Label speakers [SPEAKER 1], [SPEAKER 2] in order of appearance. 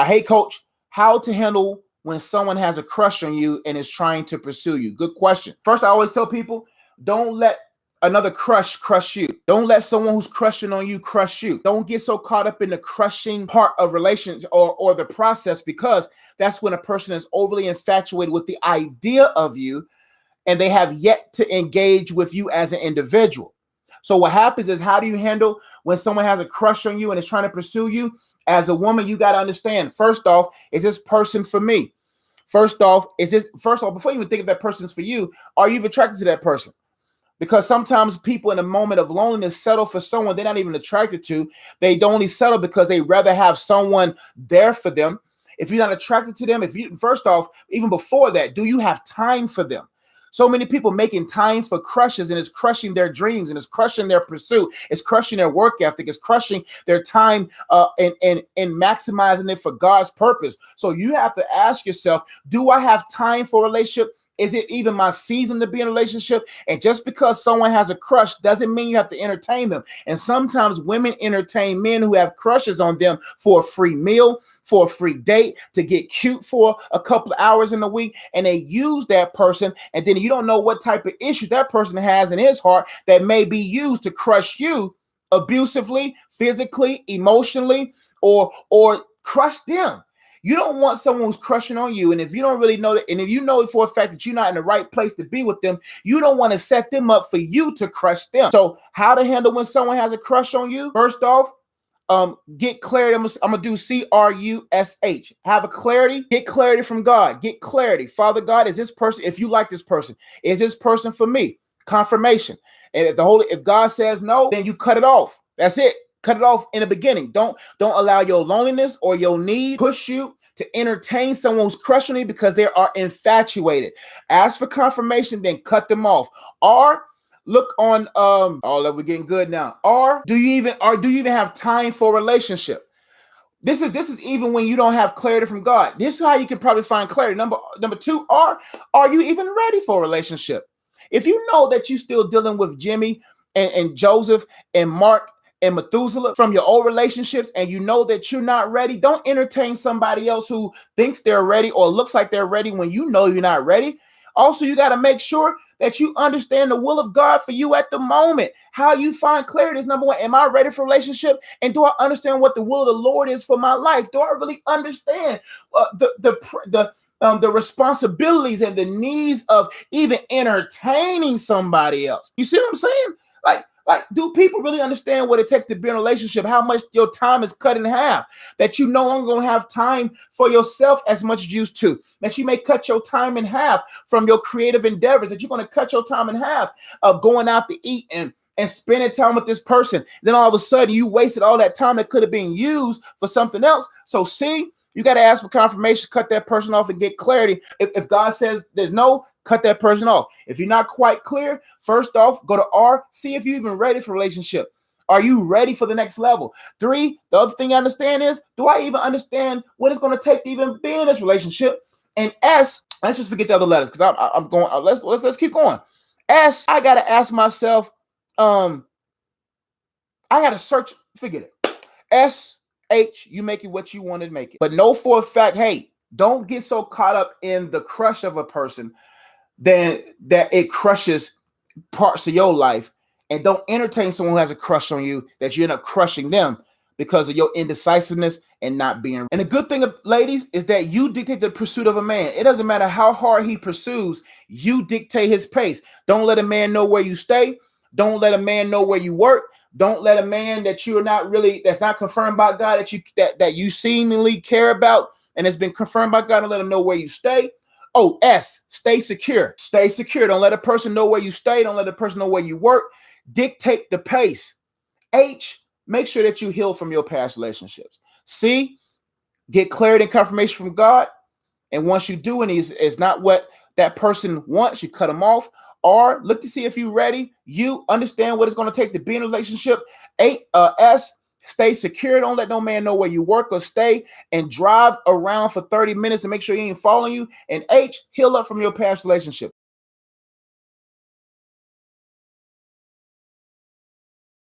[SPEAKER 1] Hey, coach, how to handle when someone has a crush on you and is trying to pursue you? Good question. First, I always tell people, don't let another crush you. Don't let someone who's crushing on you crush you. Don't get so caught up in the crushing part of relations or the process, because that's when a person is overly infatuated with the idea of you and they have yet to engage with you as an individual. So what happens is, how do you handle when someone has a crush on you and is trying to pursue you? As a woman, you got to understand, first off, is this person for me? First off, before you even think if that person's for you, are you even attracted to that person? Because sometimes people in a moment of loneliness settle for someone they're not even attracted to. They don't only settle because they rather have someone there for them. If you're not attracted to them, first off, even before that, do you have time for them? So many people making time for crushes, and it's crushing their dreams, and it's crushing their pursuit. It's crushing their work ethic. It's crushing their time and maximizing it for God's purpose. So you have to ask yourself, do I have time for a relationship? Is it even my season to be in a relationship? And just because someone has a crush doesn't mean you have to entertain them. And sometimes women entertain men who have crushes on them for a free meal, for a free date, to get cute for a couple of hours in the week, and they use that person, and then you don't know what type of issues that person has in his heart that may be used to crush you abusively, physically, emotionally, or crush them. You don't want someone who's crushing on you, and if you don't really know that, and if you know for a fact that you're not in the right place to be with them, you don't want to set them up for you to crush them. So how to handle when someone has a crush on you? First off, get clarity. I'm gonna do CRUSH. Have a clarity. Get clarity from God. Get clarity. Father God, is this person? If you like this person, is this person for me? Confirmation. And if God says no, then you cut it off. That's it. Cut it off in the beginning. Don't allow your loneliness or your need push you to entertain someone who's crushing you because they are infatuated. Ask for confirmation, then cut them off. Or look on we're getting good now. Or do you even have time for a relationship? This is even when you don't have clarity from God. This is how you can probably find clarity. Number two, are you even ready for a relationship? If you know that you're still dealing with Jimmy and Joseph and Mark and Methuselah from your old relationships, and you know that you're not ready, don't entertain somebody else who thinks they're ready or looks like they're ready when you know you're not ready. Also, you got to make sure that you understand the will of God for you at the moment. How you find clarity is number one. Am I ready for a relationship? And do I understand what the will of the Lord is for my life? Do I really understand the responsibilities and the needs of even entertaining somebody else? You see what I'm saying? Like, do people really understand what it takes to be in a relationship? How much your time is cut in half? That you no longer going to have time for yourself as much as you used to. That you may cut your time in half from your creative endeavors. That you're going to cut your time in half of going out to eat and spending time with this person. Then all of a sudden you wasted all that time that could have been used for something else. So see, you got to ask for confirmation, cut that person off, and get clarity. If God says there's no, cut that person off. If you're not quite clear, first off, go to R, see if you're even ready for a relationship. Are you ready for the next level? 3, the other thing I understand is, do I even understand what it's going to take to even be in this relationship? And S, let's just forget the other letters because I'm going. Let's keep going. S, I got to ask myself. I got to search. Forget it. SH, you make it what you want to make it, but know for a fact. Hey, don't get so caught up in the crush of a person then that it crushes parts of your life, and don't entertain someone who has a crush on you that you end up crushing them because of your indecisiveness and not being. And the good thing, ladies, is that you dictate the pursuit of a man. It doesn't matter how hard he pursues, you dictate his pace. Don't let a man know where you stay. Don't let a man know where you work. Don't let a man that you're not really, that's not confirmed by God, that you seemingly care about and has been confirmed by God, and let him know where you stay. Oh, S, stay secure. Stay secure. Don't let a person know where you stay. Don't let a person know where you work. Dictate the pace. H, make sure that you heal from your past relationships. C, get clarity and confirmation from God. And once you do, and it's not what that person wants, you cut them off. Or look to see if you're ready. You understand what it's going to take to be in a relationship. S, stay secure. Don't let no man know where you work or stay, and drive around for 30 minutes to make sure he ain't following you. And H, heal up from your past relationship.